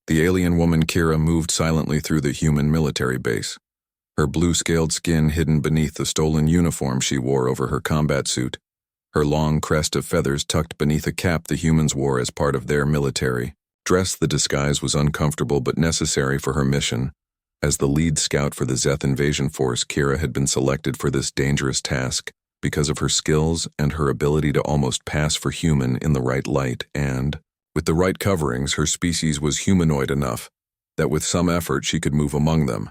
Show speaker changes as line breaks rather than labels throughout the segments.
The alien woman Kira moved silently through the human military base. Her blue-scaled skin hidden beneath the stolen uniform she wore over her combat suit. Her long crest of feathers tucked beneath a cap the humans wore as part of their military dress. The disguise was uncomfortable but necessary for her mission. As the lead scout for the Zeth invasion force, Kira had been selected for this dangerous task because of her skills and her ability to almost pass for human in the right light, and, with the right coverings, her species was humanoid enough that with some effort she could move among them,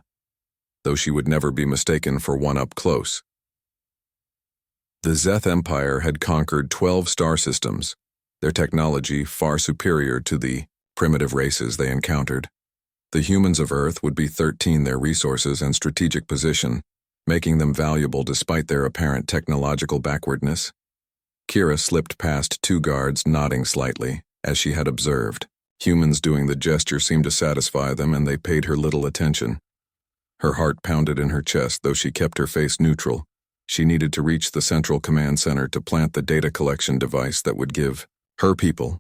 though she would never be mistaken for one up close. The Zeth Empire had conquered 12 star systems, their technology far superior to the primitive races they encountered. The humans of Earth would be 13, their resources and strategic position, making them valuable despite their apparent technological backwardness. Kira slipped past 2 guards, nodding slightly, as she had observed. Humans doing the gesture seemed to satisfy them, and they paid her little attention. Her heart pounded in her chest, though she kept her face neutral. She needed to reach the central command center to plant the data collection device that would give her people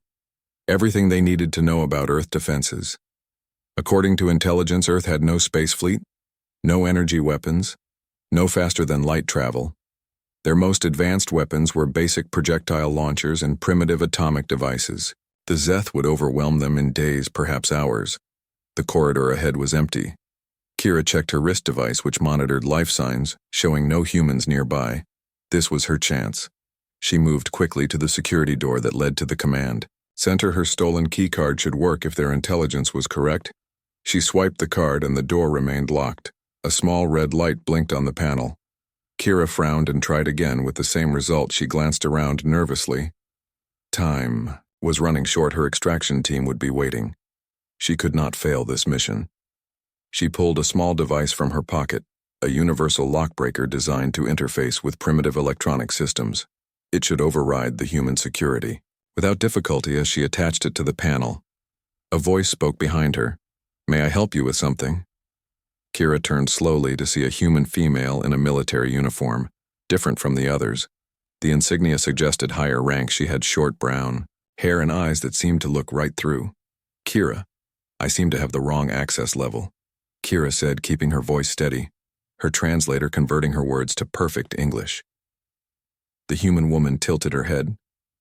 everything they needed to know about Earth defenses. According to intelligence, Earth had no space fleet, no energy weapons, no faster-than-light travel. Their most advanced weapons were basic projectile launchers and primitive atomic devices. The Zeth would overwhelm them in days, perhaps hours. The corridor ahead was empty. Kira checked her wrist device, which monitored life signs, showing no humans nearby. This was her chance. She moved quickly to the security door that led to the command center. Her stolen keycard should work if their intelligence was correct. She swiped the card and the door remained locked. A small red light blinked on the panel. Kira frowned and tried again with the same result. She glanced around nervously. Time was running short. Her extraction team would be waiting. She could not fail this mission. She pulled a small device from her pocket, a universal lockbreaker designed to interface with primitive electronic systems. It should override the human security. Without difficulty, as she attached it to the panel, a voice spoke behind her. "May I help you with something?" Kira turned slowly to see a human female in a military uniform, different from the others. The insignia suggested higher rank. She had short brown hair and eyes that seemed to look right through. "Kira, I seem to have the wrong access level," Kira said, keeping her voice steady, her translator converting her words to perfect English. The human woman tilted her head,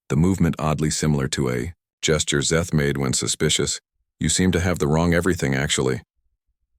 the movement oddly similar to a gesture Zeth made when suspicious. "You seem to have the wrong everything, actually."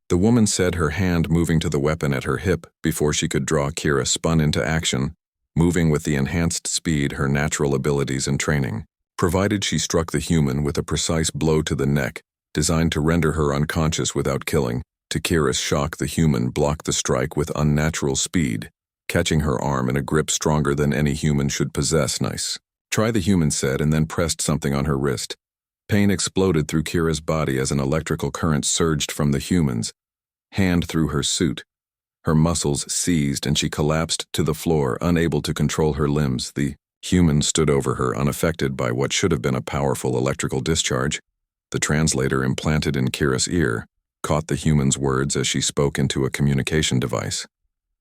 The woman said, her hand moving to the weapon at her hip. Before she could draw, Kira spun into action, moving with the enhanced speed her natural abilities and training provided. She struck the human with a precise blow to the neck, designed to render her unconscious without killing. To Kira's shock, the human blocked the strike with unnatural speed, catching her arm in a grip stronger than any human should possess. "Nice try," the human said, and then pressed something on her wrist. Pain exploded through Kira's body as an electrical current surged from the human's hand through her suit. Her muscles seized and she collapsed to the floor, unable to control her limbs. The human stood over her, unaffected by what should have been a powerful electrical discharge. The translator implanted in Kira's ear caught the human's words as she spoke into a communication device.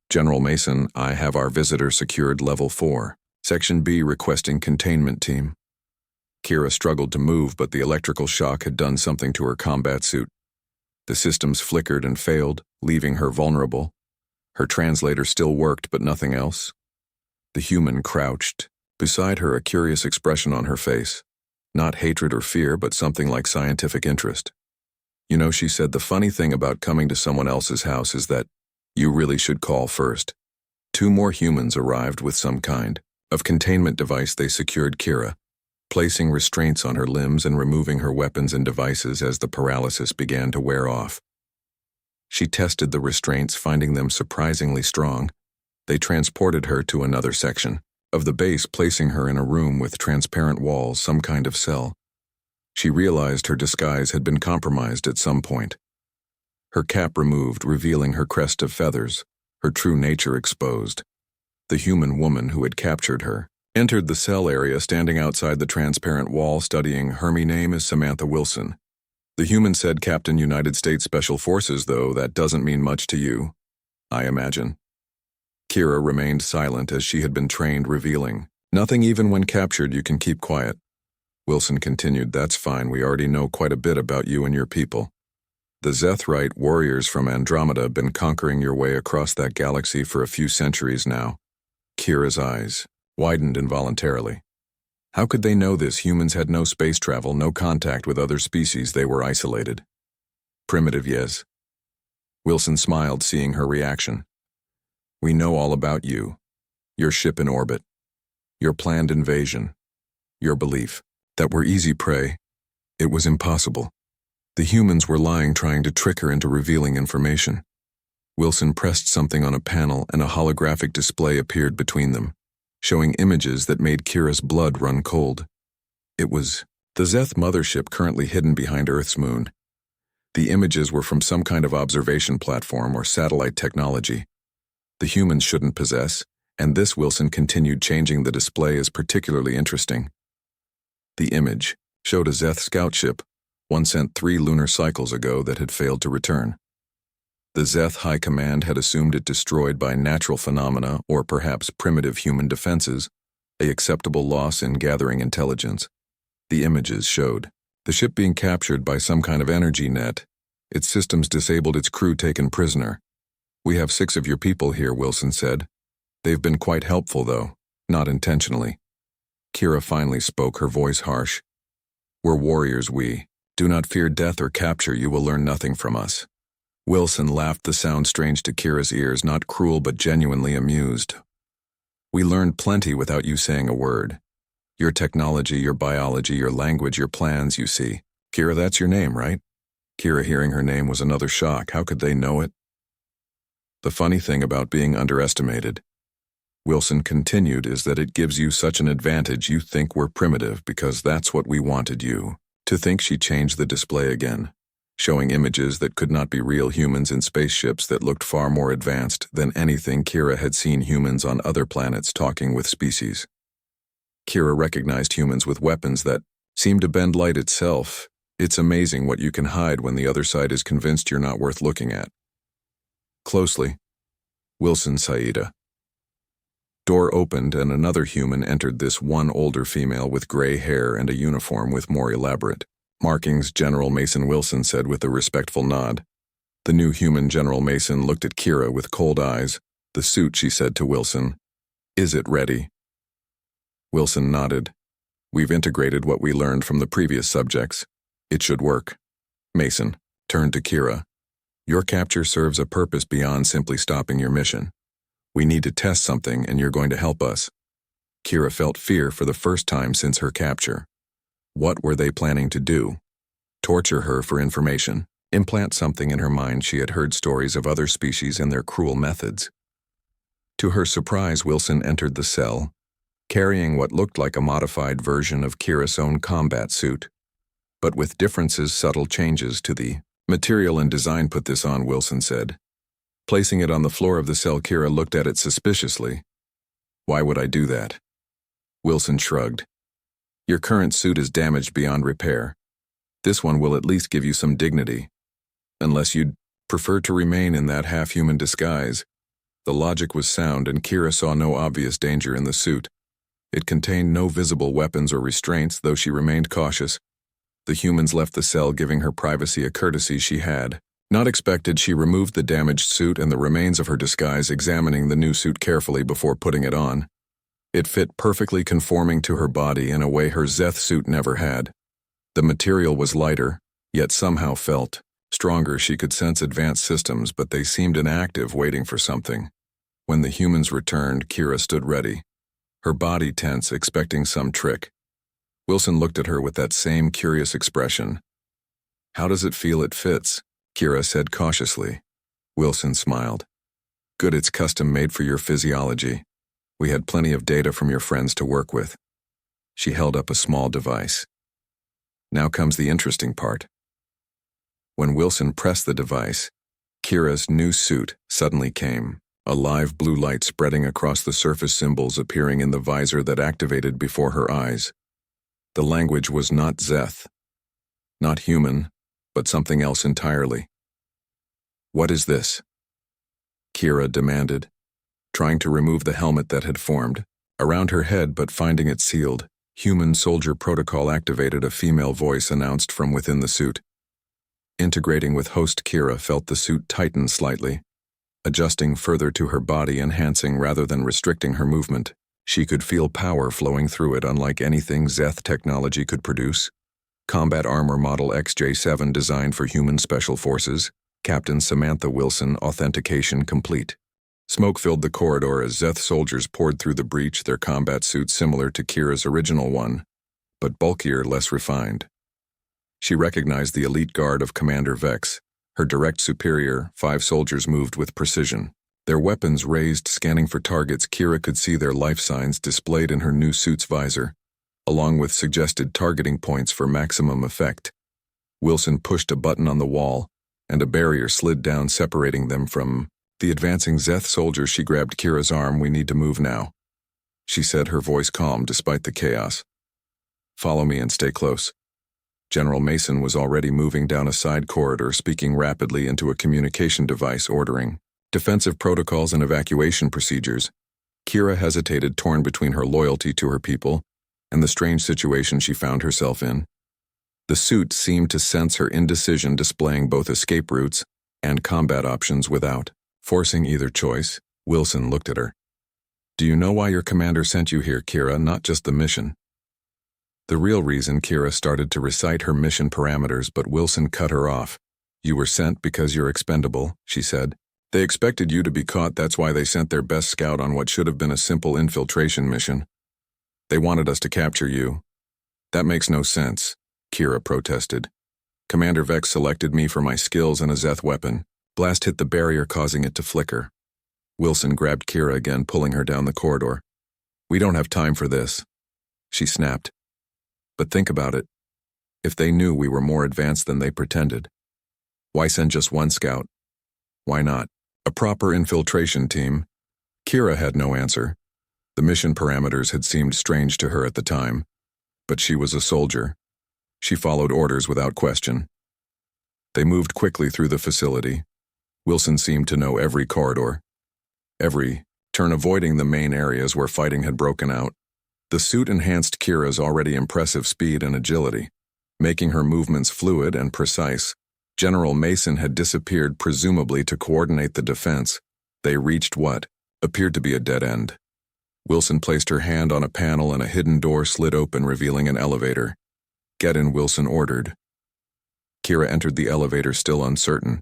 "General Mason, I have our visitor secured level 4. Section B requesting containment team." Kira struggled to move, but the electrical shock had done something to her combat suit. The systems flickered and failed, leaving her vulnerable. Her translator still worked, but nothing else. The human crouched beside her, a curious expression on her face. Not hatred or fear, but something like scientific interest. "You know," she said, "the funny thing about coming to someone else's house is that you really should call first." 2 more humans arrived with some kind of containment device. They secured Kira, placing restraints on her limbs and removing her weapons and devices as the paralysis began to wear off. She tested the restraints, finding them surprisingly strong. They transported her to another section of the base, placing her in a room with transparent walls, some kind of cell. She realized her disguise had been compromised at some point. Her cap removed, revealing her crest of feathers, her true nature exposed. The human woman who had captured her entered the cell area, standing outside the transparent wall, studying. "Her name is Samantha Wilson." The human said, "Captain, United States Special Forces, though that doesn't mean much to you, I imagine." Kira remained silent as she had been trained, revealing, "Nothing. Even when captured, you can keep quiet." Wilson continued, "That's fine, we already know quite a bit about you and your people. The Zethite warriors from Andromeda have been conquering your way across that galaxy for a few centuries now." Kira's eyes widened involuntarily. How could they know this? Humans had no space travel, no contact with other species, they were isolated. Primitive, yes. Wilson smiled, seeing her reaction. "We know all about you. Your ship in orbit. Your planned invasion. Your belief that we're easy prey. It was impossible. The humans were lying, trying to trick her into revealing information." Wilson pressed something on a panel and a holographic display appeared between them, showing images that made Kira's blood run cold. It was the Zeth mothership currently hidden behind Earth's moon. The images were from some kind of observation platform or satellite technology the humans shouldn't possess, and this, Wilson continued, changing the display, is particularly interesting. The image showed a Zeth scout ship, one sent 3 lunar cycles ago, that had failed to return. The Zeth High Command had assumed it destroyed by natural phenomena or perhaps primitive human defenses, a acceptable loss in gathering intelligence. The images showed the ship being captured by some kind of energy net, its systems disabled, its crew taken prisoner. "We have 6 of your people here," Wilson said. "They've been quite helpful, though, not intentionally." Kira finally spoke, her voice harsh. "We're warriors, we do not fear death or capture. You will learn nothing from us." Wilson laughed, the sound strange to Kira's ears, not cruel but genuinely amused. "We learned plenty without you saying a word. Your technology, your biology, your language, your plans, you see. Kira, that's your name, right?" Kira, hearing her name, was another shock. How could they know it? "The funny thing about being underestimated," Wilson continued, "is that it gives you such an advantage. You think we're primitive because that's what we wanted you to think." She changed the display again, showing images that could not be real, humans in spaceships that looked far more advanced than anything Kira had seen, humans on other planets talking with species. Kira recognized humans with weapons that seemed to bend light itself. It's amazing what you can hide when the other side is convinced you're not worth looking at. Closely. Wilson Saida. Door opened and another human entered, this one older female with gray hair and a uniform with more elaborate markings. "General Mason," Wilson said with a respectful nod. The new human, General Mason, looked at Kira with cold eyes. "The suit," she said to Wilson. "Is it ready?" Wilson nodded. "We've integrated what we learned from the previous subjects. It should work." Mason turned to Kira. "Your capture serves a purpose beyond simply stopping your mission. We need to test something, and you're going to help us." Kira felt fear for the first time since her capture. What were they planning to do? Torture her for information? Implant something in her mind? She had heard stories of other species and their cruel methods. To her surprise, Wilson entered the cell, carrying what looked like a modified version of Kira's own combat suit, but with differences, subtle changes to the material and design. "Put this on," Wilson said. Placing it on the floor of the cell, Kira looked at it suspiciously. "Why would I do that?" Wilson shrugged. "Your current suit is damaged beyond repair. This one will at least give you some dignity. Unless you'd prefer to remain in that half-human disguise." The logic was sound, and Kira saw no obvious danger in the suit. It contained no visible weapons or restraints, though she remained cautious. The humans left the cell, giving her privacy, a courtesy she had not expected. She removed the damaged suit and the remains of her disguise, examining the new suit carefully before putting it on. It fit perfectly, conforming to her body in a way her Zeth suit never had. The material was lighter, yet somehow felt stronger. She could sense advanced systems, but they seemed inactive, waiting for something. When the humans returned, Kira stood ready, her body tense, expecting some trick. Wilson looked at her with that same curious expression. "How does it feel?" "It fits," Kira said cautiously. Wilson smiled. "Good, it's custom made for your physiology. We had plenty of data from your friends to work with." She held up a small device. Now comes the interesting part. When Wilson pressed the device, Kira's new suit suddenly came, a live blue light spreading across the surface, symbols appearing in the visor that activated before her eyes. The language was not Zeth, not human, but something else entirely. "What is this?" Kira demanded, trying to remove the helmet that had formed around her head, but finding it sealed. Human soldier protocol activated, a female voice announced from within the suit. Integrating with host, Kira felt the suit tighten slightly, adjusting further to her body, enhancing rather than restricting her movement. She could feel power flowing through it unlike anything Zeth technology could produce. Combat armor model XJ7 designed for human special forces. Captain Samantha Wilson, authentication complete. Smoke filled the corridor as Zeth soldiers poured through the breach, their combat suits similar to Kira's original one, but bulkier, less refined. She recognized the elite guard of Commander Vex. Her direct superior, 5 soldiers moved with precision. Their weapons raised, scanning for targets. Kira could see their life signs displayed in her new suit's visor, along with suggested targeting points for maximum effect. Wilson pushed a button on the wall, and a barrier slid down, separating them from the advancing Zeth soldiers. She grabbed Kira's arm. "We need to move now," she said, her voice calm despite the chaos. "Follow me and stay close." General Mason was already moving down a side corridor, speaking rapidly into a communication device, ordering defensive protocols and evacuation procedures. Kira hesitated, torn between her loyalty to her people and the strange situation she found herself in. The suit seemed to sense her indecision, displaying both escape routes and combat options without forcing either choice. Wilson looked at her. "Do you know why your commander sent you here, Kira, not just the mission?" The real reason. Kira started to recite her mission parameters, but Wilson cut her off. "You were sent because you're expendable," she said. "They expected you to be caught. That's why they sent their best scout on what should have been a simple infiltration mission. They wanted us to capture you." "That makes no sense," Kira protested. "Commander Vex selected me for my skills and a Zeth weapon." Blast hit the barrier, causing it to flicker. Wilson grabbed Kira again, pulling her down the corridor. "We don't have time for this," she snapped. "But think about it. If they knew we were more advanced than they pretended, why send just one scout? Why not a proper infiltration team?" Kira had no answer. The mission parameters had seemed strange to her at the time, but she was a soldier. She followed orders without question. They moved quickly through the facility. Wilson seemed to know every corridor, every turn, avoiding the main areas where fighting had broken out. The suit enhanced Kira's already impressive speed and agility, making her movements fluid and precise. General Mason had disappeared, presumably to coordinate the defense. They reached what appeared to be a dead end. Wilson placed her hand on a panel and a hidden door slid open, revealing an elevator. "Get in," Wilson ordered. Kira entered the elevator, still uncertain.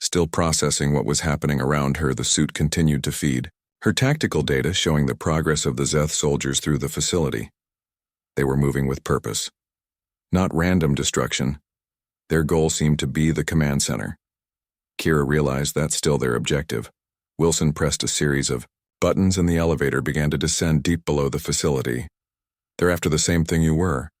Still processing what was happening around her, the suit continued to feed her tactical data, showing the progress of the Zeth soldiers through the facility. They were moving with purpose, not random destruction. Their goal seemed to be the command center. Kira realized that's still their objective. Wilson pressed a series of buttons and the elevator began to descend deep below the facility. "They're after the same thing you were."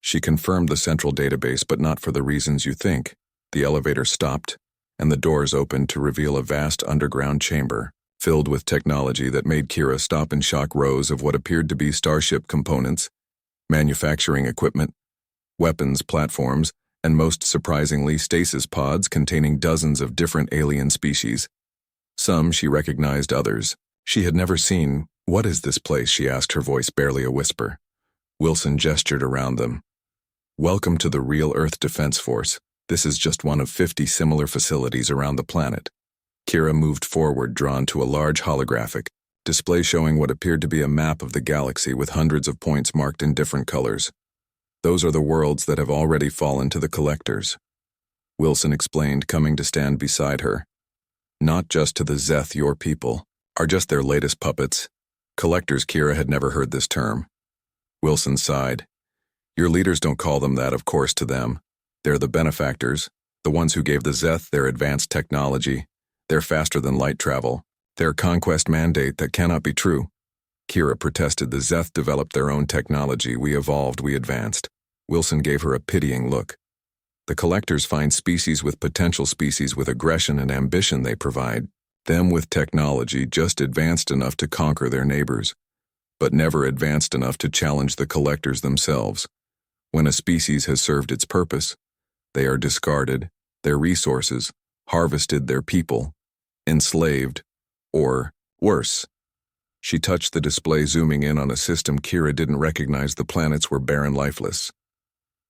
She confirmed the central database, but not for the reasons you think. The elevator stopped, and the doors opened to reveal a vast underground chamber, filled with technology that made Kira stop in shock. Rows of what appeared to be starship components, manufacturing equipment, weapons platforms, and most surprisingly, stasis pods containing dozens of different alien species. Some she recognized, others she had never seen. "What is this place?" she asked, her voice barely a whisper. Wilson gestured around them. "Welcome to the Real Earth Defense Force. This is just one of 50 similar facilities around the planet." Kira moved forward, drawn to a large holographic display showing what appeared to be a map of the galaxy with hundreds of points marked in different colors. "Those are the worlds that have already fallen to the collectors," Wilson explained, coming to stand beside her. "Not just to the Zeth, your people are just their latest puppets." Collectors. Kira had never heard this term. Wilson sighed. "Your leaders don't call them that, of course. To them, they're the benefactors, the ones who gave the Zeth their advanced technology. They're faster than light travel. Their conquest mandate that cannot be true." Kira protested. "The Zeth developed their own technology. We evolved, we advanced." Wilson gave her a pitying look. "The collectors find species with potential, species with aggression and ambition. They provide them with technology just advanced enough to conquer their neighbors, but never advanced enough to challenge the collectors themselves. When a species has served its purpose, they are discarded, their resources harvested, their people enslaved, or worse." She touched the display, zooming in on a system Kira didn't recognize. The planets were barren, lifeless.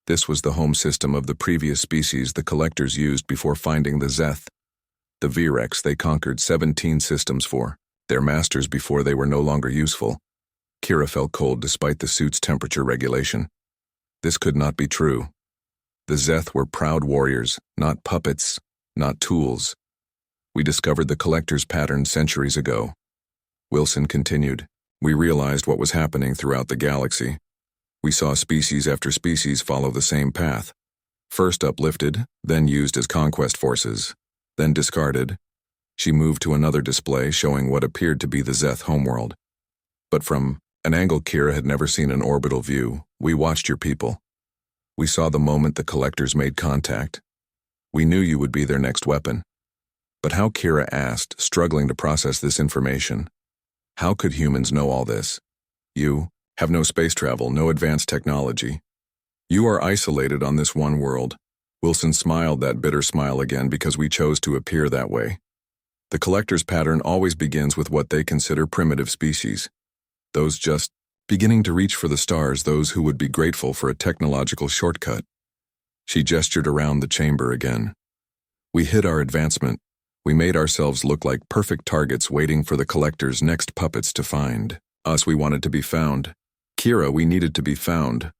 This was the home system of the previous species the collectors used before finding the Zeth. The Virex they conquered 17 systems for, their masters before they were no longer useful. Kira felt cold despite the suit's temperature regulation. This could not be true. The Zeth were proud warriors, not puppets, not tools. We discovered the collector's pattern centuries ago. Wilson continued. We realized what was happening throughout the galaxy. We saw species after species follow the same path. First uplifted, then used as conquest forces, then discarded. She moved to another display showing what appeared to be the Zeth homeworld. But from an angle Kira had never seen, an orbital view, we watched your people. We saw the moment the collectors made contact. We knew you would be their next weapon. But how, Kira asked, struggling to process this information. How could humans know all this? You have no space travel, no advanced technology. You are isolated on this one world. Wilson smiled, that bitter smile again, because we chose to appear that way. The collector's pattern always begins with what they consider primitive species. Those just beginning to reach for the stars, those who would be grateful for a technological shortcut. She gestured around the chamber again. We hid our advancement. We made ourselves look like perfect targets waiting for the collector's next puppets to find us. We wanted to be found. Kira, we needed to be found.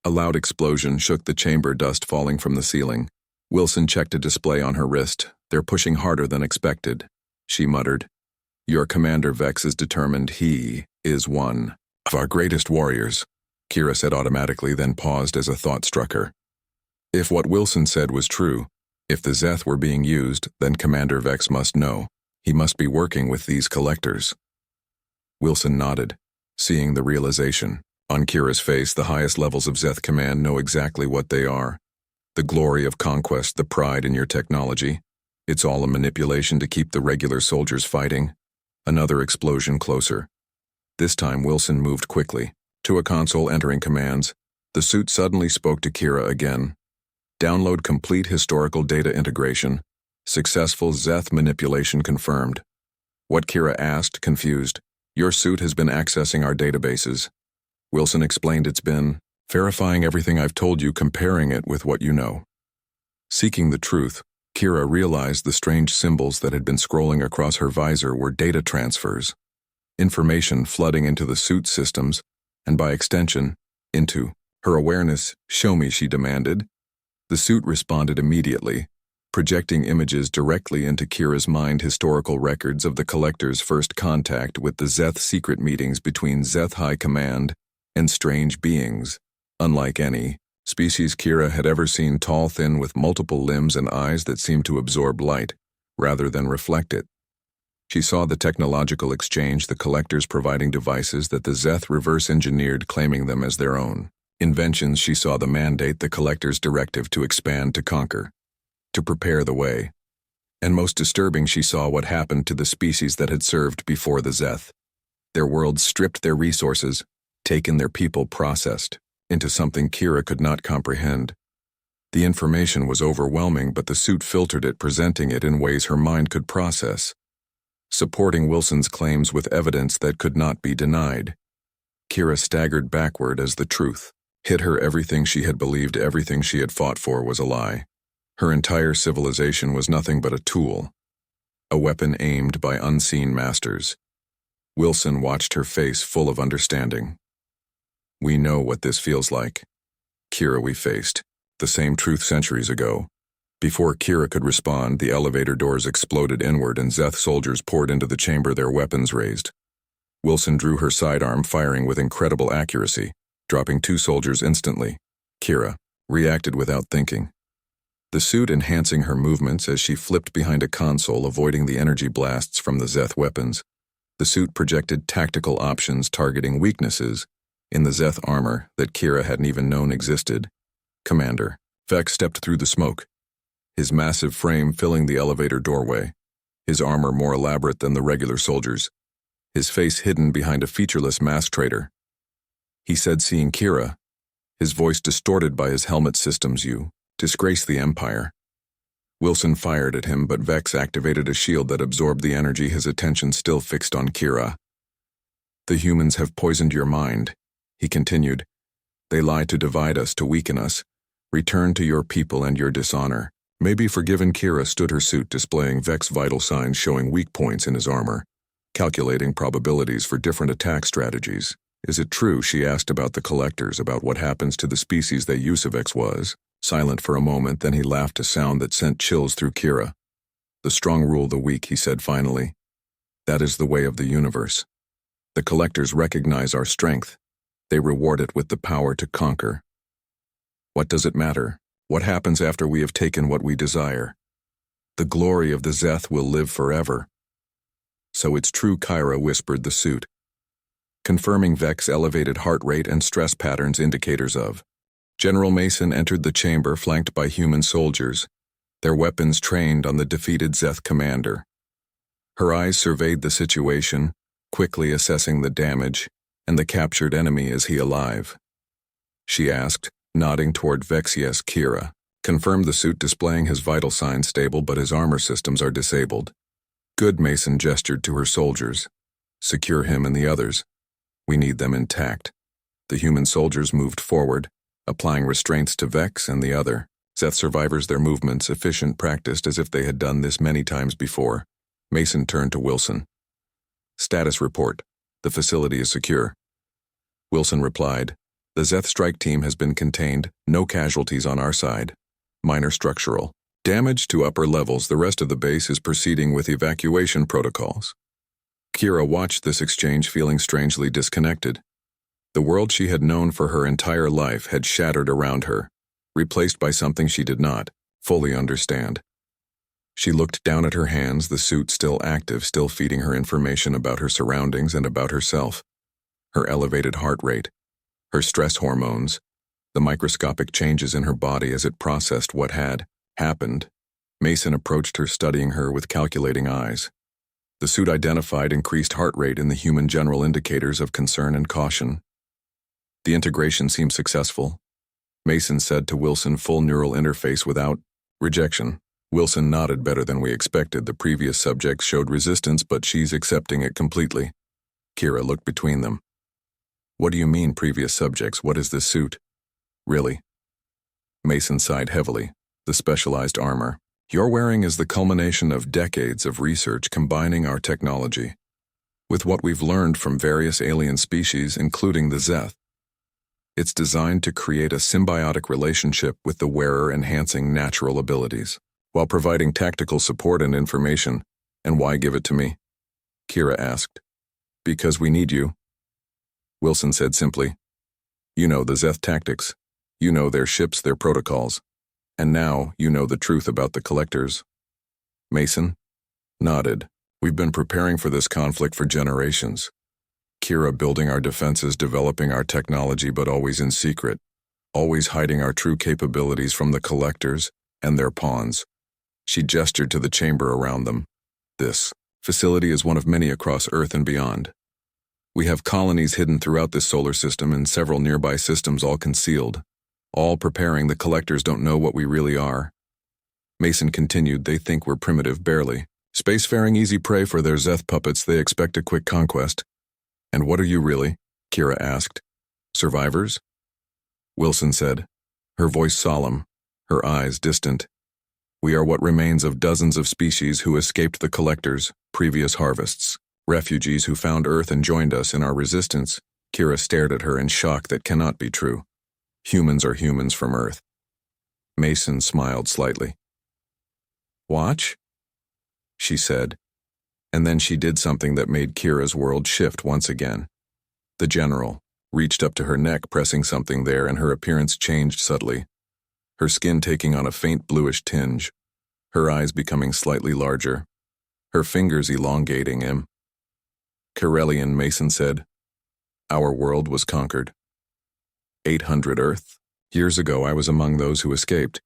A loud explosion shook the chamber, dust falling from the ceiling. Wilson checked a display on her wrist. They're pushing harder than expected, she muttered. Your commander Vex is determined. He is one of our greatest warriors, Kira said automatically, then paused as a thought struck her. If what Wilson said was true, if the Zeth were being used, then Commander Vex must know. He must be working with these collectors. Wilson nodded, seeing the realization. On Kira's face, the highest levels of Zeth command know exactly what they are. The glory of conquest, the pride in your technology. It's all a manipulation to keep the regular soldiers fighting. Another explosion closer. This time Wilson moved quickly. To a console entering commands, the suit suddenly spoke to Kira again. Download complete historical data integration. Successful Zeth manipulation confirmed. What Kira asked, confused. Your suit has been accessing our databases. Wilson explained it's been verifying everything I've told you, comparing it with what you know. Seeking the truth, Kira realized the strange symbols that had been scrolling across her visor were data transfers. Information flooding into the suit systems, and by extension, into her awareness. Show me, she demanded. The suit responded immediately, projecting images directly into Kira's mind, historical records of the collector's first contact with the Zeth, secret meetings between Zeth High Command and strange beings, unlike any species Kira had ever seen, tall, thin, with multiple limbs and eyes that seemed to absorb light, rather than reflect it. She saw the technological exchange, the collectors providing devices that the Zeth reverse-engineered, claiming them as their own inventions. She saw the mandate, the collector's directive to expand, to conquer, to prepare the way. And most disturbing, she saw what happened to the species that had served before the Zeth. Their worlds stripped, their resources, taken, their people processed into something Kira could not comprehend. The information was overwhelming, but the suit filtered it, presenting it in ways her mind could process, supporting Wilson's claims with evidence that could not be denied. Kira staggered backward as the truth hit her. Everything she had believed, everything she had fought for, was a lie. Her entire civilization was nothing but a tool, a weapon aimed by unseen masters. Wilson watched her face, full of understanding. We know what this feels like. Kira, we faced the same truth centuries ago. Before Kira could respond, the elevator doors exploded inward and Zeth soldiers poured into the chamber, their weapons raised. Wilson drew her sidearm, firing with incredible accuracy, dropping 2 soldiers instantly. Kira reacted without thinking, the suit enhancing her movements as she flipped behind a console, avoiding the energy blasts from the Zeth weapons. The suit projected tactical options, targeting weaknesses in the Zeth armor that Kira hadn't even known existed. Commander Vex stepped through the smoke, his massive frame filling the elevator doorway, his armor more elaborate than the regular soldiers, his face hidden behind a featureless mask trader. He said, seeing Kira, his voice distorted by his helmet systems, you disgrace the Empire. Wilson fired at him, but Vex activated a shield that absorbed the energy, his attention still fixed on Kira. The humans have poisoned your mind, he continued. They lie to divide us, to weaken us. Return to your people and your dishonor. Maybe forgiven. Kira stood her suit, displaying Vex's vital signs showing weak points in his armor, calculating probabilities for different attack strategies. Is it true, she asked, about the collectors, about what happens to the species they use? Vex was silent for a moment, then he laughed, a sound that sent chills through Kira. The strong rule the weak, he said finally. That is the way of the universe. The collectors recognize our strength. They reward it with the power to conquer. What does it matter? What happens after we have taken what we desire? The glory of the Zeth will live forever. So it's true, Kira whispered the suit, confirming Vex's elevated heart rate and stress patterns, indicators of. General Mason entered the chamber, flanked by human soldiers, their weapons trained on the defeated Zeth commander. Her eyes surveyed the situation, quickly assessing the damage and the captured enemy. Is he alive? She asked, nodding toward Vex. Yes, Kira confirmed the suit, displaying his vital signs stable, but his armor systems are disabled. Good, Mason gestured to her soldiers. Secure him and the others. We need them intact. The human soldiers moved forward, applying restraints to Vex and the other Zeth survivors, their movements efficient, practiced as if they had done this many times before. Mason turned to Wilson. Status report. The facility is secure. Wilson replied. The Zeth strike team has been contained, no casualties on our side. Minor structural damage to upper levels. The rest of the base is proceeding with evacuation protocols. Kira watched this exchange, feeling strangely disconnected. The world she had known for her entire life had shattered around her, replaced by something she did not fully understand. She looked down at her hands, the suit still active, still feeding her information about her surroundings and about herself. Her elevated heart rate, her stress hormones, the microscopic changes in her body as it processed what had happened. Mason approached her, studying her with calculating eyes. The suit identified increased heart rate in the human general indicators of concern and caution. The integration seemed successful, Mason said to Wilson. Full neural interface without rejection. Wilson nodded. Better than we expected. The previous subjects showed resistance, but she's accepting it completely. Kira looked between them. What do you mean, previous subjects? What is this suit? Really? Mason sighed heavily. The specialized armor you're wearing is the culmination of decades of research combining our technology with what we've learned from various alien species, including the Zeth. It's designed to create a symbiotic relationship with the wearer, enhancing natural abilities, while providing tactical support and information. And why give it to me? Kira asked. Because we need you, Wilson said simply. You know the Zeth tactics. You know their ships, their protocols. And now you know the truth about the collectors. Mason nodded. We've been preparing for this conflict for generations. Kira, building our defenses, developing our technology, but always in secret, always hiding our true capabilities from the collectors and their pawns. She gestured to the chamber around them. This facility is one of many across Earth and beyond. We have colonies hidden throughout this solar system and several nearby systems, all concealed, all preparing. The collectors don't know what we really are. Mason continued. They think we're primitive, barely spacefaring, easy prey for their Zeth puppets. They expect a quick conquest. And what are you really? Kira asked. Survivors? Wilson said, her voice solemn, her eyes distant. We are what remains of dozens of species who escaped the collectors' previous harvests. Refugees who found Earth and joined us in our resistance. Kira stared at her in shock. That cannot be true. Humans are humans from Earth. Mason smiled slightly. Watch? She said. And then she did something that made Kira's world shift once again. The general reached up to her neck, pressing something there, and her appearance changed subtly, her skin taking on a faint bluish tinge, her eyes becoming slightly larger, her fingers elongating. Corellian, Mason said. Our world was conquered. 800 Earth. Years ago I was among those who escaped.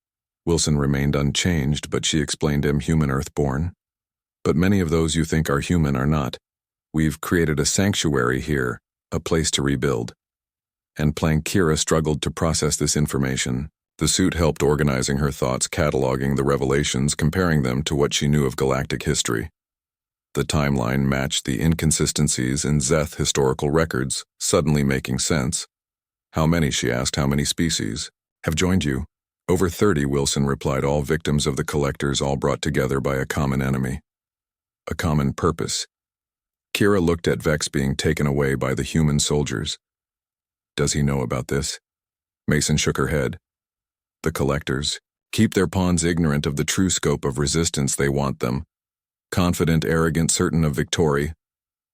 Wilson remained unchanged, but she explained, human Earthborn. But many of those you think are human are not. We've created a sanctuary here, a place to rebuild. And Kira struggled to process this information. The suit helped organizing her thoughts, cataloging the revelations, comparing them to what she knew of galactic history. The timeline matched the inconsistencies in Zeth historical records, suddenly making sense. How many, she asked, how many species have joined you? Over 30, Wilson replied, all victims of the collectors, all brought together by a common enemy. A common purpose. Kira looked at Vex being taken away by the human soldiers. Does he know about this? Mason shook her head. The collectors keep their pawns ignorant of the true scope of resistance they want them. Confident, arrogant, certain of victory.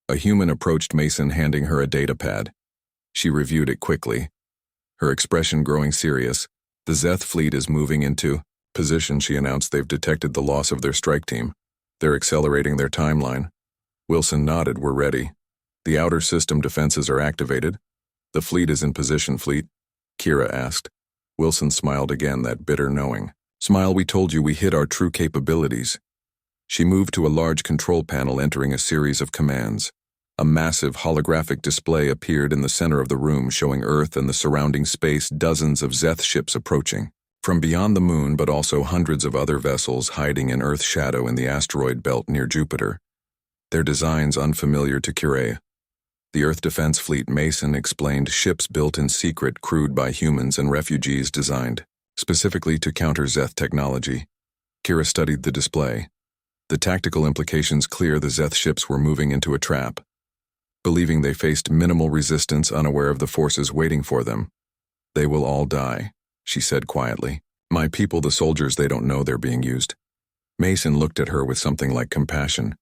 A human approached Mason, handing her a data pad. She reviewed it quickly, her expression growing serious. The Zeth fleet is moving into position, she announced. They've detected the loss of their strike team. They're accelerating their timeline. Wilson nodded. We're ready. The outer system defenses are activated. The fleet is in position, fleet? Kira asked. Wilson smiled again, that bitter knowing smile. We told you we hid our true capabilities. She moved to a large control panel, entering a series of commands. A massive holographic display appeared in the center of the room, showing Earth and the surrounding space, dozens of Zeth ships approaching from beyond the moon, but also hundreds of other vessels hiding in Earth's shadow in the asteroid belt near Jupiter. Their designs unfamiliar to Kira. The Earth Defense Fleet, Mason explained, ships built in secret, crewed by humans and refugees, designed specifically to counter Zeth technology. Kira studied the display. The tactical implications clear. The Zeth ships were moving into a trap. Believing they faced minimal resistance, unaware of the forces waiting for them. They will all die, she said quietly. My people, the soldiers, they don't know they're being used. Mason looked at her with something like compassion.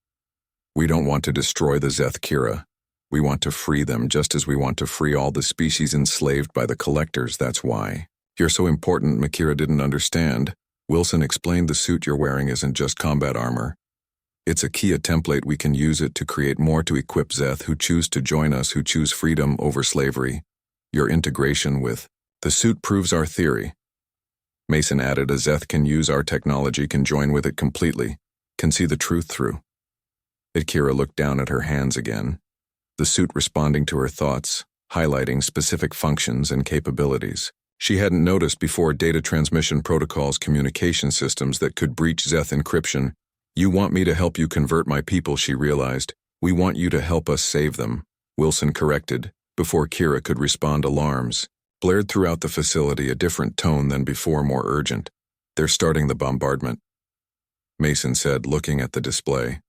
We don't want to destroy the Zeth, Kira. We want to free them, just as we want to free all the species enslaved by the collectors. That's why you're so important. Kira didn't understand. Wilson explained, the suit you're wearing isn't just combat armor. It's a Kia template. We can use it to create more, to equip Zeth who choose to join us, who choose freedom over slavery. Your integration with the suit proves our theory. Mason added, a Zeth can use our technology, can join with it completely, can see the truth through it. Kira looked down at her hands again, the suit responding to her thoughts, highlighting specific functions and capabilities she hadn't noticed before. Data transmission protocols, communication systems that could breach Zeth encryption. You want me to help you convert my people, she realized. We want you to help us save them, Wilson corrected. Before Kira could respond, alarms blared throughout the facility, a different tone than before, more urgent. They're starting the bombardment, Mason said, looking at the display.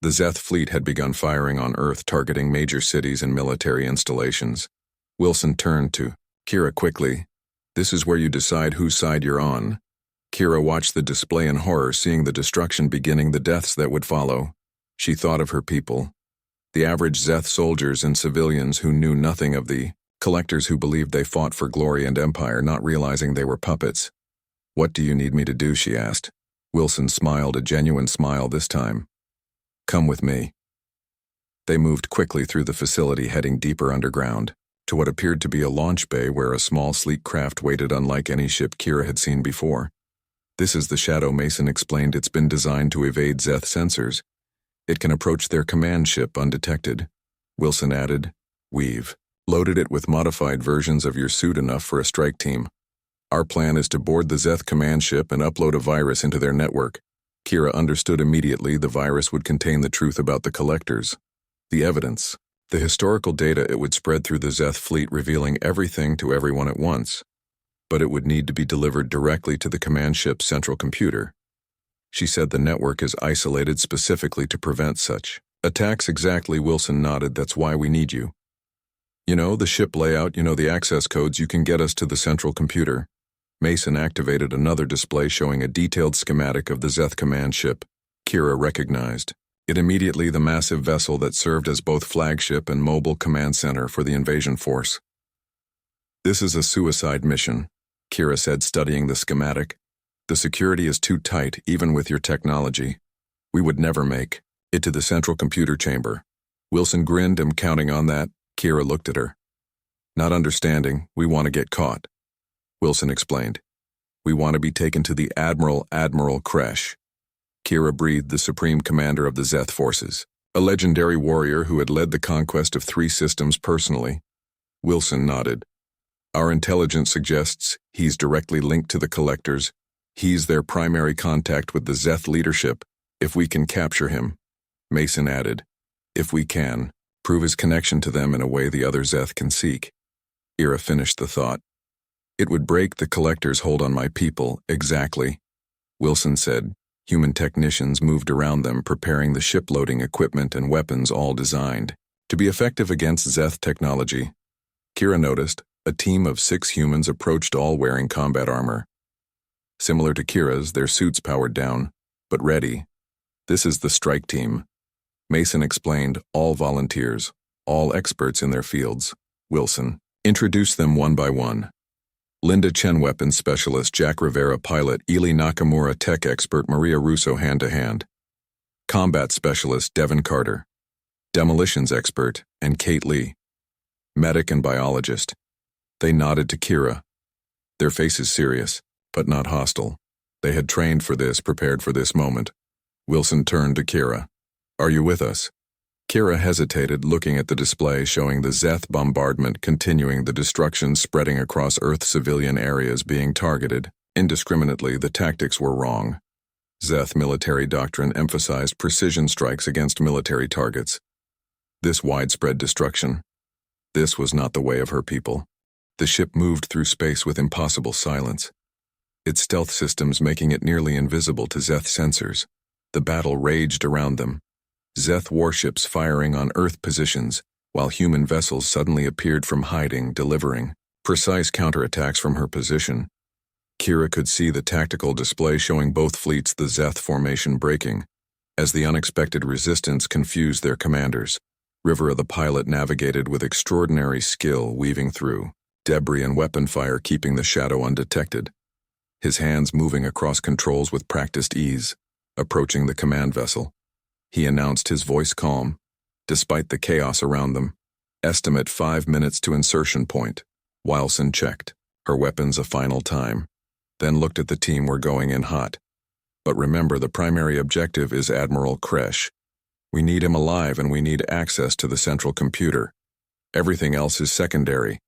The Zeth fleet had begun firing on Earth, targeting major cities and military installations. Wilson turned to Kira quickly. This is where you decide whose side you're on. Kira watched the display in horror, seeing the destruction beginning, the deaths that would follow. She thought of her people, the average Zeth soldiers and civilians who knew nothing of the collectors, who believed they fought for glory and empire, not realizing they were puppets. What do you need me to do, she asked. Wilson smiled, a genuine smile this time. Come with me. They moved quickly through the facility, heading deeper underground, to what appeared to be a launch bay where a small, sleek craft waited, unlike any ship Kira had seen before. This is the Shadow, Mason explained. It's been designed to evade Zeth sensors. It can approach their command ship undetected. Wilson added, we've loaded it with modified versions of your suit, enough for a strike team. Our plan is to board the Zeth command ship and upload a virus into their network. Kira understood immediately. The virus would contain the truth about the collectors, the evidence, the historical data. It would spread through the Zeth fleet, revealing everything to everyone at once. But it would need to be delivered directly to the command ship's central computer. She said the network is isolated specifically to prevent such attacks. Exactly, Wilson nodded. That's why we need you. You know, the ship layout, the access codes. You can get us to the central computer. Mason activated another display showing a detailed schematic of the Zeth command ship. Kira recognized it immediately, the massive vessel that served as both flagship and mobile command center for the invasion force. This is a suicide mission, Kira said, studying the schematic. The security is too tight, even with your technology. We would never make it to the central computer chamber. Wilson grinned. I'm counting on that. Kira looked at her. Not understanding. We want to get caught, Wilson explained. We want to be taken to the Admiral Kresh. Kira breathed, the supreme commander of the Zeth forces, a legendary warrior who had led the conquest of 3 systems personally. Wilson nodded. Our intelligence suggests he's directly linked to the collectors. He's their primary contact with the Zeth leadership. If we can capture him, Mason added, "If we can, prove his connection to them in a way the other Zeth can seek." Ira finished the thought. "It would break the Collector's hold on my people, exactly." Wilson said. Human technicians moved around them, preparing the ship-loading equipment and weapons all designed to be effective against Zeth technology. Kira noticed a team of 6 humans approached, all wearing combat armor. Similar to Kira's, their suits powered down, but ready. "This is the strike team." Mason explained, "All volunteers, all experts in their fields." Wilson introduced them one by one. Linda Chen, weapons specialist; Jack Rivera, pilot; Ely Nakamura, tech expert; Maria Russo, hand-to-hand; combat specialist Devin Carter; demolitions expert, and Kate Lee; medic and biologist. They nodded to Kira, their faces serious, but not hostile. They had trained for this, prepared for this moment. Wilson turned to Kira. "Are you with us?" Kira hesitated, looking at the display showing the Zeth bombardment continuing, the destruction spreading across Earth, civilian areas being targeted indiscriminately. The tactics were wrong. Zeth military doctrine emphasized precision strikes against military targets. This widespread destruction, this was not the way of her people. The ship moved through space with impossible silence, its stealth systems making it nearly invisible to Zeth sensors. The battle raged around them, Zeth warships firing on Earth positions, while human vessels suddenly appeared from hiding, delivering precise counterattacks from her position. Kira could see the tactical display showing both fleets, the Zeth formation breaking, as the unexpected resistance confused their commanders. Rivera, the pilot, navigated with extraordinary skill, weaving through debris and weapon fire, keeping the shadow undetected, his hands moving across controls with practiced ease. Approaching the command vessel, he announced, his voice calm, despite the chaos around them. "Estimate 5 minutes to insertion point." Wilson checked her weapons a final time, then looked at the team. "We're going in hot. But remember, the primary objective is Admiral Kresh. We need him alive, and we need access to the central computer. Everything else is secondary."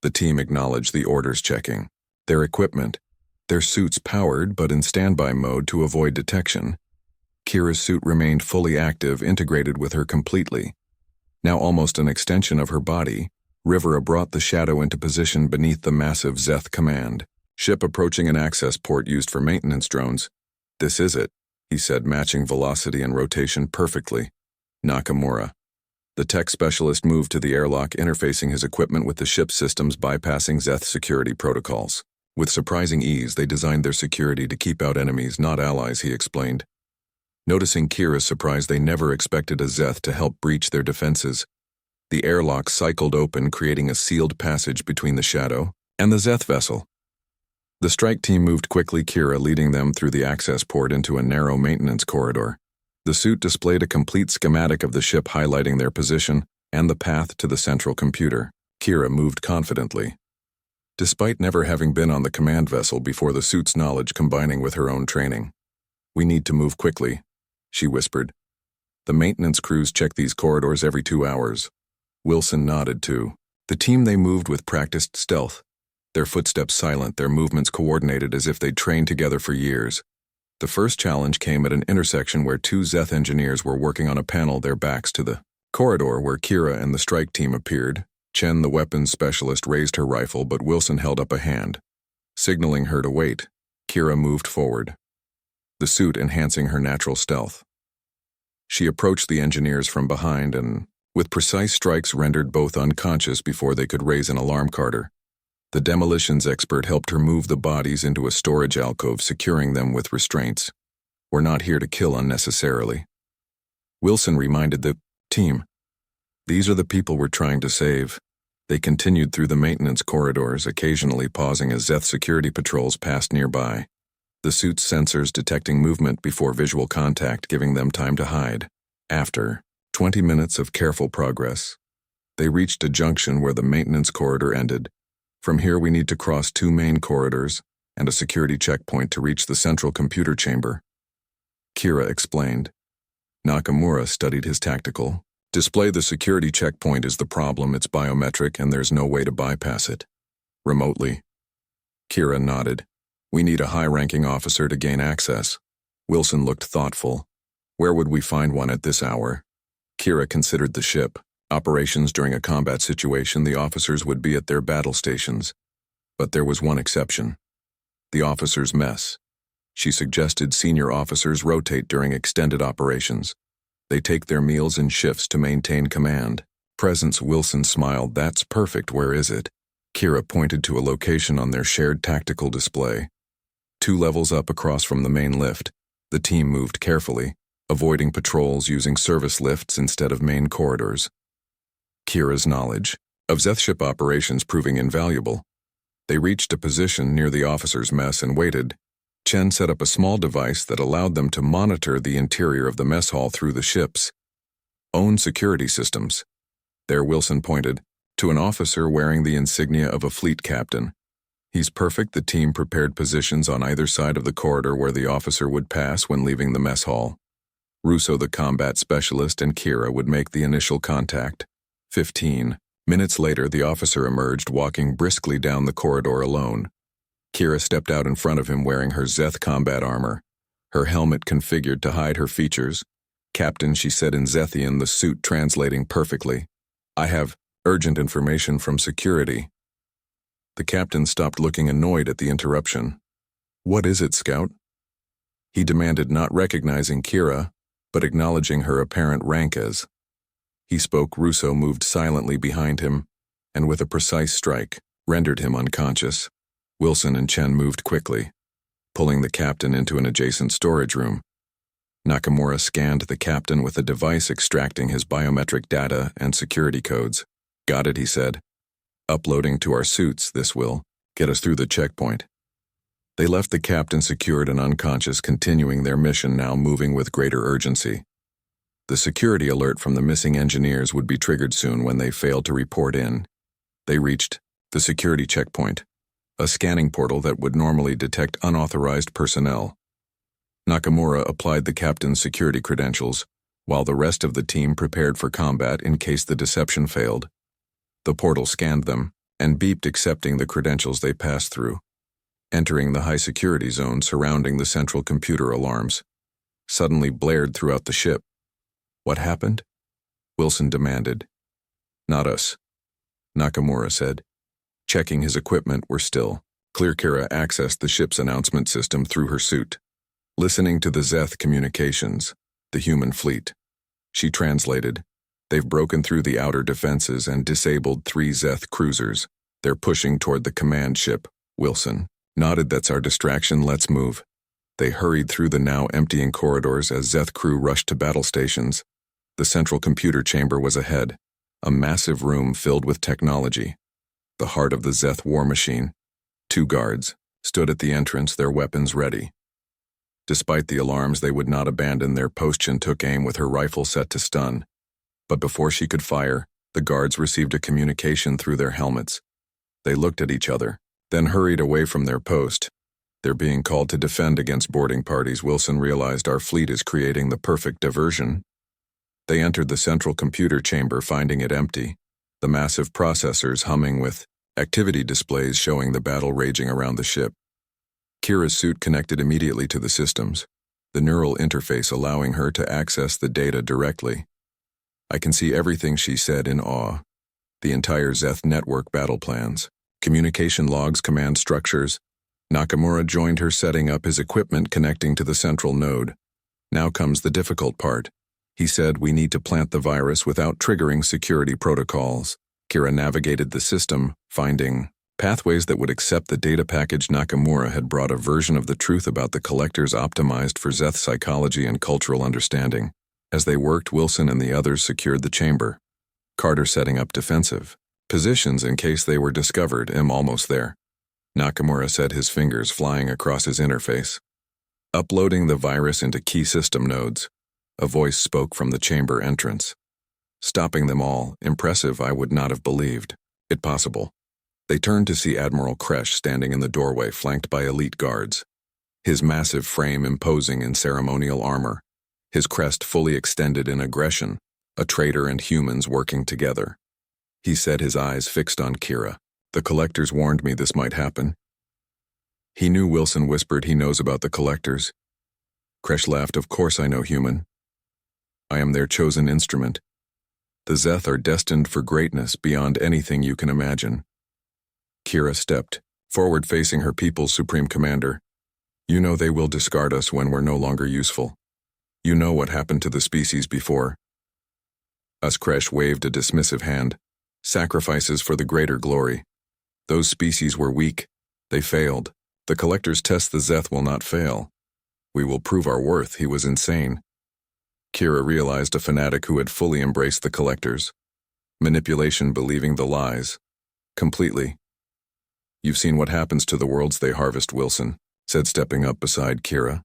The team acknowledged the orders, checking their equipment, their suits powered but in standby mode to avoid detection. Kira's suit remained fully active, integrated with her completely. Now almost an extension of her body, Rivera brought the shadow into position beneath the massive Zeth command ship, approaching an access port used for maintenance drones. "This is it," he said, matching velocity and rotation perfectly. Nakamura, the tech specialist, moved to the airlock, interfacing his equipment with the ship's systems, bypassing Zeth security protocols. With surprising ease, they designed their security to keep out enemies, not allies, he explained. Noticing Kira's surprise, they never expected a Zeth to help breach their defenses. The airlock cycled open, creating a sealed passage between the shadow and the Zeth vessel. The strike team moved quickly, Kira leading them through the access port into a narrow maintenance corridor. The suit displayed a complete schematic of the ship, highlighting their position and the path to the central computer. Kira moved confidently, despite never having been on the command vessel before, the suit's knowledge combining with her own training. "We need to move quickly," she whispered. "The maintenance crews check these corridors every 2 hours. Wilson nodded too. The team, they moved with practiced stealth, their footsteps silent, their movements coordinated as if they'd trained together for years. The first challenge came at an intersection where 2 Zeth engineers were working on a panel, their backs to the corridor where Kira and the strike team appeared. Chen, the weapons specialist, raised her rifle, but Wilson held up a hand, signaling her to wait. Kira moved forward, the suit enhancing her natural stealth. She approached the engineers from behind and, with precise strikes, rendered both unconscious before they could raise an alarm Carter. The demolitions expert helped her move the bodies into a storage alcove, securing them with restraints. "We're not here to kill unnecessarily." Wilson reminded the team. "These are the people we're trying to save." They continued through the maintenance corridors, occasionally pausing as Zeth security patrols passed nearby, the suit's sensors detecting movement before visual contact, giving them time to hide. After 20 minutes of careful progress, they reached a junction where the maintenance corridor ended. "From here we need to cross 2 main corridors and a security checkpoint to reach the central computer chamber," Kira explained. Nakamura studied his tactical display. "The security checkpoint is the problem. It's biometric and there's no way to bypass it." "Remotely?" Kira nodded. "We need a high-ranking officer to gain access." Wilson looked thoughtful. Where would we find one at this hour? Kira considered the ship. Operations during a combat situation, the officers would be at their battle stations. But there was one exception. The officers' mess. She suggested senior officers rotate during extended operations. They take their meals in shifts to maintain command. Presence. Wilson smiled. That's perfect. Where is it? Kira pointed to a location on their shared tactical display. 2 levels up across from the main lift. The team moved carefully, avoiding patrols using service lifts instead of main corridors. Kira's knowledge of Zeth ship operations proving invaluable. They reached a position near the officers' mess and waited. Chen set up a small device that allowed them to monitor the interior of the mess hall through the ship's own security systems. There, Wilson pointed to an officer wearing the insignia of a fleet captain. He's perfect. The team prepared positions on either side of the corridor where the officer would pass when leaving the mess hall. Russo, the combat specialist, and Kira would make the initial contact. 15 minutes later, the officer emerged, walking briskly down the corridor alone. Kira stepped out in front of him wearing her Zeth combat armor, her helmet configured to hide her features. Captain, she said in Zethian, the suit translating perfectly. I have urgent information from security. The captain stopped, looking annoyed at the interruption. What is it, Scout? He demanded, not recognizing Kira, but acknowledging her apparent rank as. He spoke. Russo moved silently behind him, and with a precise strike, rendered him unconscious. Wilson and Chen moved quickly, pulling the captain into an adjacent storage room. Nakamura scanned the captain with a device extracting his biometric data and security codes. Got it, he said. Uploading to our suits, this will get us through the checkpoint. They left the captain secured and unconscious, continuing their mission, now moving with greater urgency. The security alert from the missing engineers would be triggered soon when they failed to report in. They reached the security checkpoint, a scanning portal that would normally detect unauthorized personnel. Nakamura applied the captain's security credentials, while the rest of the team prepared for combat in case the deception failed. The portal scanned them and beeped, accepting the credentials they passed through, entering the high-security zone surrounding the central computer. Alarms suddenly blared throughout the ship. What happened? Wilson demanded. Not us, Nakamura said. Checking his equipment, we're still clear. Kira accessed the ship's announcement system through her suit, listening to the Zeth communications, the human fleet. She translated. They've broken through the outer defenses and disabled 3 Zeth cruisers. They're pushing toward the command ship. Wilson nodded. That's our distraction. Let's move. They hurried through the now emptying corridors as Zeth crew rushed to battle stations. The central computer chamber was ahead, a massive room filled with technology, the heart of the Zeth war machine. 2 guards stood at the entrance, their weapons ready. Despite the alarms, they would not abandon their post. Chen took aim with her rifle set to stun. But before she could fire, the guards received a communication through their helmets. They looked at each other, then hurried away from their post. They're being called to defend against boarding parties. Wilson realized our fleet is creating the perfect diversion. They entered the central computer chamber, finding it empty, the massive processors humming with activity displays showing the battle raging around the ship. Kira's suit connected immediately to the systems, the neural interface allowing her to access the data directly. I can see everything, she said in awe. The entire Zeth network, battle plans, communication logs, command structures. Nakamura joined her, setting up his equipment connecting to the central node. Now comes the difficult part. He said, we need to plant the virus without triggering security protocols. Kira navigated the system, finding pathways that would accept the data package. Nakamura had brought a version of the truth about the collectors optimized for Zeth psychology and cultural understanding. As they worked, Wilson and the others secured the chamber, Carter setting up defensive positions in case they were discovered. Almost there, Nakamura said, his fingers flying across his interface. Uploading the virus into key system nodes. A voice spoke from the chamber entrance. Stopping them all. Impressive. I would not have believed it possible. They turned to see Admiral Kresh standing in the doorway, flanked by elite guards. His massive frame imposing in ceremonial armor, his crest fully extended in aggression, a traitor and humans working together. He said, his eyes fixed on Kira. The collectors warned me this might happen. He knew. Wilson whispered, he knows about the collectors. Kresh laughed. Of course I know, human. I am their chosen instrument. The Zeth are destined for greatness beyond anything you can imagine. Kira stepped forward, facing her people's supreme commander. You know they will discard us when we're no longer useful. You know what happened to the species before. Kresh waved a dismissive hand. Sacrifices for the greater glory. Those species were weak. They failed. The Collector's test the Zeth will not fail. We will prove our worth. He was insane. Kira realized a fanatic who had fully embraced the Collectors. Manipulation, believing the lies. Completely. You've seen what happens to the worlds they harvest, Wilson said, stepping up beside Kira.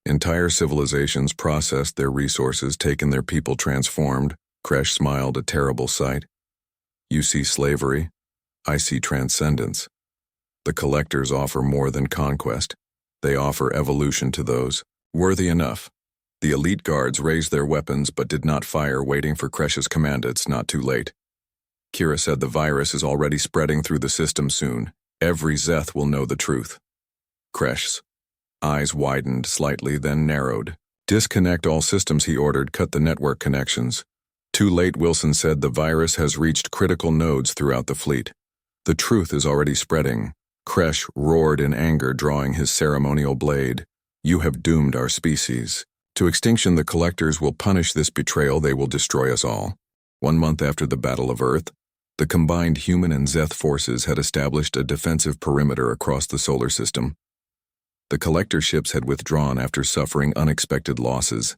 Entire civilizations processed their resources, taken their people transformed. Kresh smiled, a terrible sight. You see slavery. I see transcendence. The Collectors offer more than conquest. They offer evolution to those worthy enough. The elite guards raised their weapons but did not fire, waiting for Kresh's command. It's not too late. Kira said the virus is already spreading through the system soon. Every Zeth will know the truth. Kresh's eyes widened slightly, then narrowed. Disconnect all systems, he ordered. Cut the network connections. Too late, Wilson said. The virus has reached critical nodes throughout the fleet. The truth is already spreading. Kresh roared in anger, drawing his ceremonial blade. You have doomed our species. To extinction, the Collectors will punish this betrayal. They will destroy us all. 1 month after the Battle of Earth, the combined human and Zeth forces had established a defensive perimeter across the solar system. The Collector ships had withdrawn after suffering unexpected losses.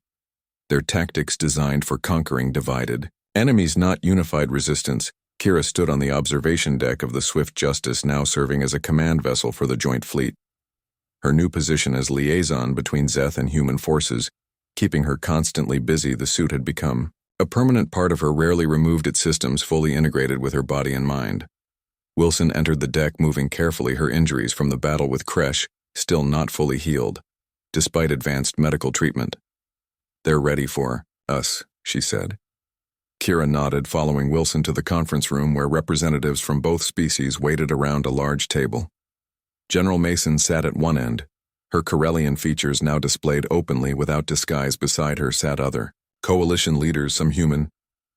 Their tactics designed for conquering divided enemies, not unified resistance. Kira stood on the observation deck of the Swift Justice, now serving as a command vessel for the joint fleet. Her new position as liaison between Zeth and human forces, keeping her constantly busy. The suit had become a permanent part of her, rarely removed its systems, fully integrated with her body and mind. Wilson entered the deck, moving carefully, her injuries from the battle with Kresh still not fully healed, despite advanced medical treatment. They're ready for us, she said. Kira nodded, following Wilson to the conference room where representatives from both species waited around a large table. General Mason sat at one end, her Corellian features now displayed openly without disguise. Beside her sat other coalition leaders, some human,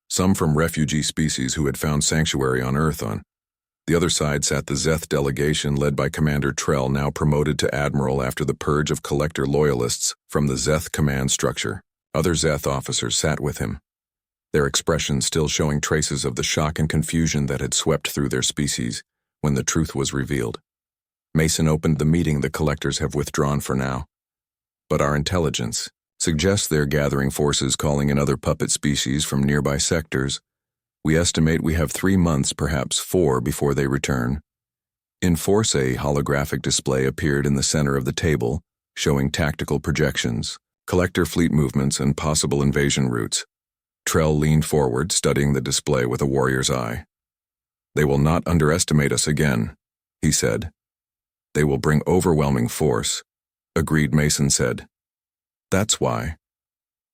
some from refugee species who had found sanctuary on Earth. On the other side sat the Zeth delegation led by Commander Trell, now promoted to Admiral after the purge of Collector loyalists from the Zeth command structure. Other Zeth officers sat with him, their expressions still showing traces of the shock and confusion that had swept through their species when the truth was revealed. Mason opened the meeting. The Collectors have withdrawn for now, but our intelligence suggests they're gathering forces, calling in other puppet species from nearby sectors. We estimate we have 3 months, perhaps 4, before they return. In force, a holographic display appeared in the center of the table, showing tactical projections, Collector fleet movements, and possible invasion routes. Trell leaned forward, studying the display with a warrior's eye. They will not underestimate us again, he said. They will bring overwhelming force, agreed, Mason said. That's why.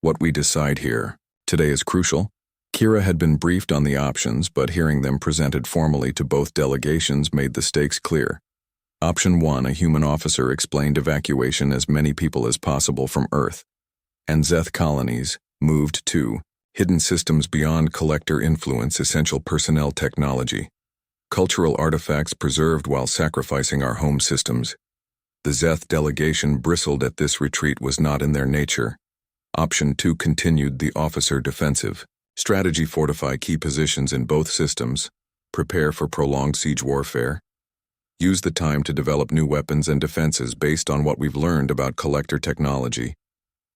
What we decide here today is crucial. Kira had been briefed on the options, but hearing them presented formally to both delegations made the stakes clear. Option 1, a human officer explained evacuation as many people as possible from Earth, and Zeth colonies moved to hidden systems beyond Collector influence, essential personnel, technology, cultural artifacts preserved while sacrificing our home systems. The Zeth delegation bristled at this. Retreat was not in their nature. Option 2 continued the officer defensive strategy, fortify key positions in both systems, prepare for prolonged siege warfare, use the time to develop new weapons and defenses based on what we've learned about Collector technology.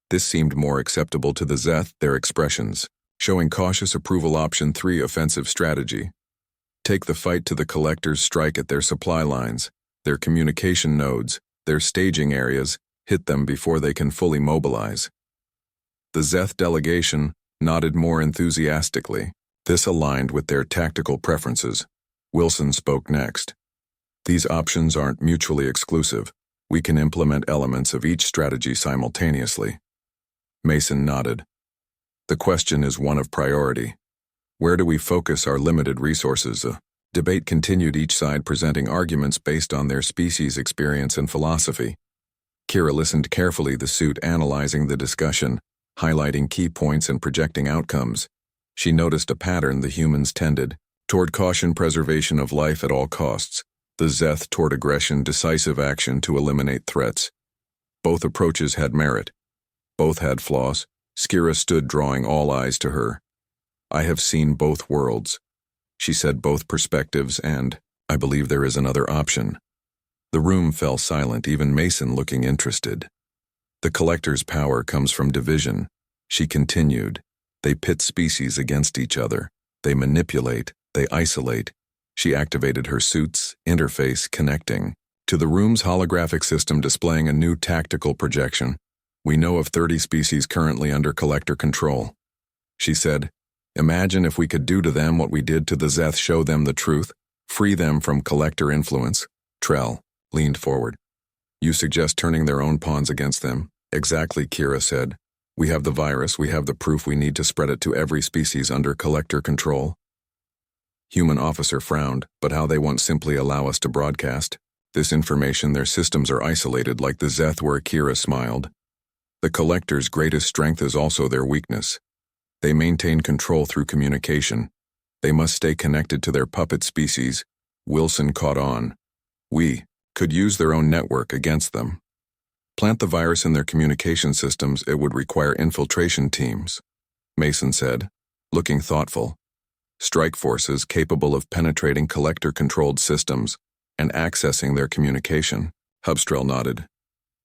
This seemed more acceptable to the Zeth, their expressions showing cautious approval. Option 3, offensive strategy. Take the fight to the Collectors, strike at their supply lines, their communication nodes, their staging areas, hit them before they can fully mobilize. The Zeth delegation nodded more enthusiastically. This aligned with their tactical preferences. Wilson spoke next. These options aren't mutually exclusive. We can implement elements of each strategy simultaneously. Mason nodded. The question is one of priority. Where do we focus our limited resources? A debate continued, each side presenting arguments based on their species' experience and philosophy. Kira listened carefully, the suit analyzing the discussion, highlighting key points and projecting outcomes. She noticed a pattern the humans tended toward caution, preservation of life at all costs, the Zeth toward aggression, decisive action to eliminate threats. Both approaches had merit. Both had flaws. Skira stood, drawing all eyes to her. I have seen both worlds. She said, both perspectives, and I believe there is another option. The room fell silent, even Mason looking interested. The collector's power comes from division. She continued. They pit species against each other. They manipulate. They isolate. She activated her suit's interface, connecting to the room's holographic system, displaying a new tactical projection. We know of 30 species currently under collector control. She said, imagine if we could do to them what we did to the Zeth, show them the truth, free them from collector influence. Trell leaned forward. You suggest turning their own pawns against them? Exactly, Kira said. We have the virus, we have the proof, we need to spread it to every species under collector control. Human officer frowned, but how they won't simply allow us to broadcast this information. Their systems are isolated like the Zeth were. Kira smiled. The collector's greatest strength is also their weakness. They maintain control through communication. They must stay connected to their puppet species. Wilson caught on. We could use their own network against them. Plant the virus in their communication systems. It would require infiltration teams, Mason said, looking thoughtful. Strike forces capable of penetrating collector-controlled systems and accessing their communication. Hubstrel nodded.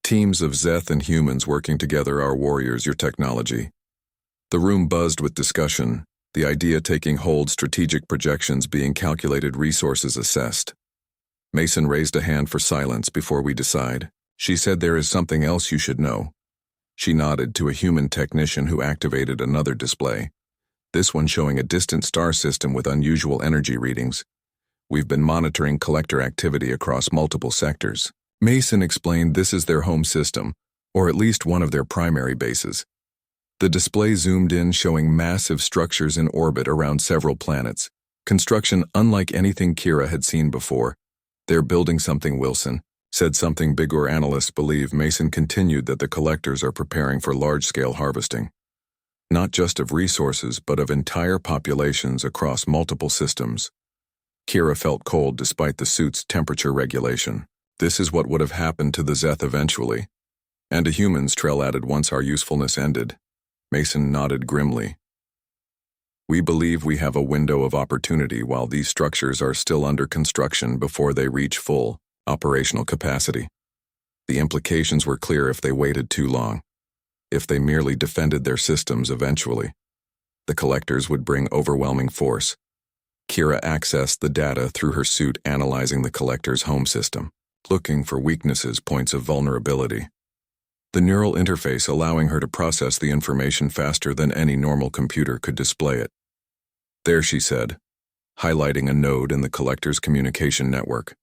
Teams of Zeth and humans working together, our warriors, your technology. The room buzzed with discussion, the idea taking hold, strategic projections being calculated, resources assessed. Mason raised a hand for silence. Before we decide, she said, there is something else you should know. She nodded to a human technician who activated another display, this one showing a distant star system with unusual energy readings. We've been monitoring collector activity across multiple sectors. Mason explained this is their home system, or at least one of their primary bases. The display zoomed in, showing massive structures in orbit around several planets. Construction unlike anything Kira had seen before. They're building something, Wilson said. Something big, or analysts believe. Mason continued that the collectors are preparing for large-scale harvesting. Not just of resources, but of entire populations across multiple systems. Kira felt cold despite the suit's temperature regulation. This is what would have happened to the Zeth eventually. And to humans, Trell added, once our usefulness ended. Mason nodded grimly. We believe we have a window of opportunity while these structures are still under construction before they reach full operational capacity. The implications were clear if they waited too long. If they merely defended their systems, eventually, the collectors would bring overwhelming force. Kira accessed the data through her suit, analyzing the collector's home system, looking for weaknesses, points of vulnerability. The neural interface allowing her to process the information faster than any normal computer could display it. There, she said, highlighting a node in the collector's communication network.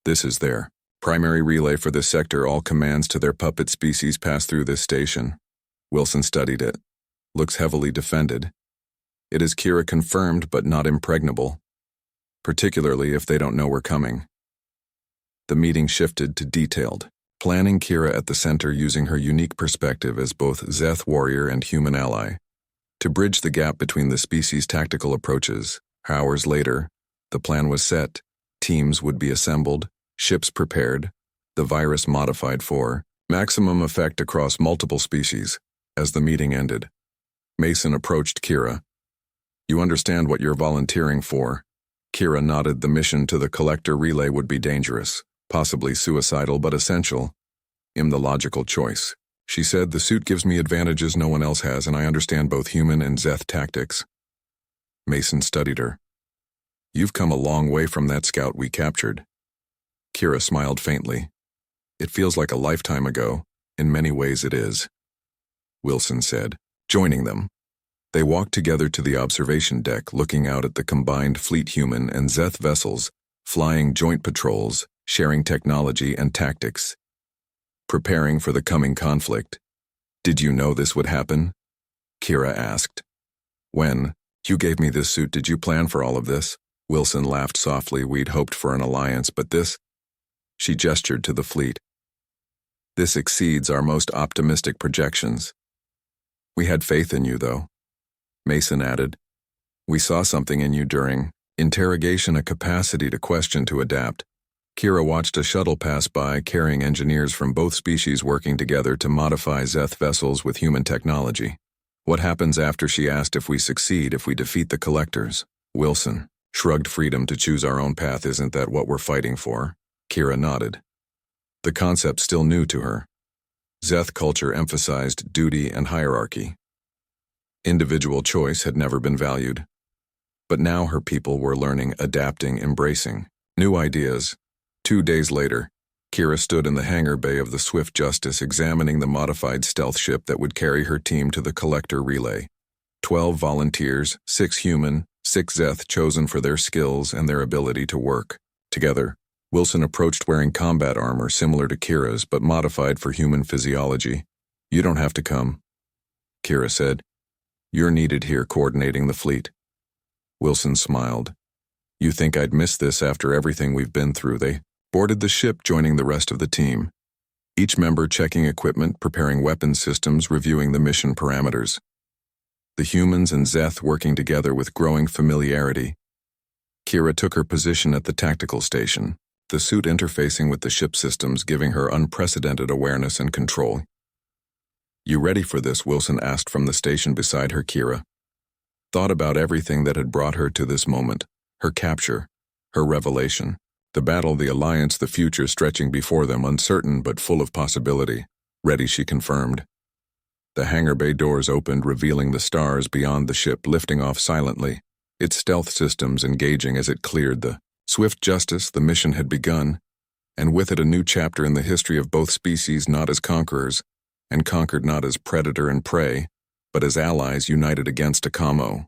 This is their primary relay for this sector. All commands to their puppet species pass through this station. Wilson studied it. Looks heavily defended. It is, Kira confirmed, but not impregnable, particularly if they don't know we're coming. The meeting shifted to detailed planning, Kira at the center, using her unique perspective as both Zeth warrior and human ally to bridge the gap between the species' tactical approaches. Hours later, the plan was set. Teams would be assembled, ships prepared, the virus modified for maximum effect across multiple species. As the meeting ended, Mason approached Kira. You understand what you're volunteering for? Kira nodded. The mission to the collector relay would be dangerous, possibly suicidal, but essential. I'm the logical choice, she said. The suit gives me advantages no one else has, and I understand both human and Zeth tactics. Mason studied her. You've come a long way from that scout we captured. Kira smiled faintly. It feels like a lifetime ago. In many ways it is, Wilson said, joining them. They walked together to the observation deck, looking out at the combined fleet, human and Zeth vessels, flying joint patrols, sharing technology and tactics, preparing for the coming conflict. Did you know this would happen? Kira asked. When you gave me this suit, did you plan for all of this? Wilson laughed softly. We'd hoped for an alliance, but this, she gestured to the fleet. This exceeds our most optimistic projections. We had faith in you, though. Mason added, we saw something in you during interrogation, a capacity to question, to adapt. Kira watched a shuttle pass by carrying engineers from both species working together to modify Zeth vessels with human technology. What happens after? She asked. If we succeed, if we defeat the collectors? Wilson shrugged. Freedom to choose our own path, isn't that what we're fighting for? Kira nodded. The concept still new to her. Zeth culture emphasized duty and hierarchy. Individual choice had never been valued. But now her people were learning, adapting, embracing new ideas. 2 days later, Kira stood in the hangar bay of the Swift Justice, examining the modified stealth ship that would carry her team to the collector relay. 12 volunteers, 6 human, 6 Zeth, chosen for their skills and their ability to work together. Wilson approached wearing combat armor similar to Kira's but modified for human physiology. You don't have to come, Kira said. You're needed here coordinating the fleet. Wilson smiled. You think I'd miss this after everything we've been through? They boarded the ship, joining the rest of the team. Each member checking equipment, preparing weapon systems, reviewing the mission parameters. The humans and Zeth working together with growing familiarity. Kira took her position at the tactical station, the suit interfacing with the ship systems, giving her unprecedented awareness and control. You ready for this? Wilson asked from the station beside her. Kira thought about everything that had brought her to this moment, her capture, her revelation, the battle, the alliance, the future stretching before them, uncertain but full of possibility. Ready, she confirmed. The hangar bay doors opened, revealing the stars beyond the ship, lifting off silently, its stealth systems engaging as it cleared the Swift Justice. The mission had begun, and with it a new chapter in the history of both species, not as conquerors, and conquered not as predator and prey, but as allies united against Akamo.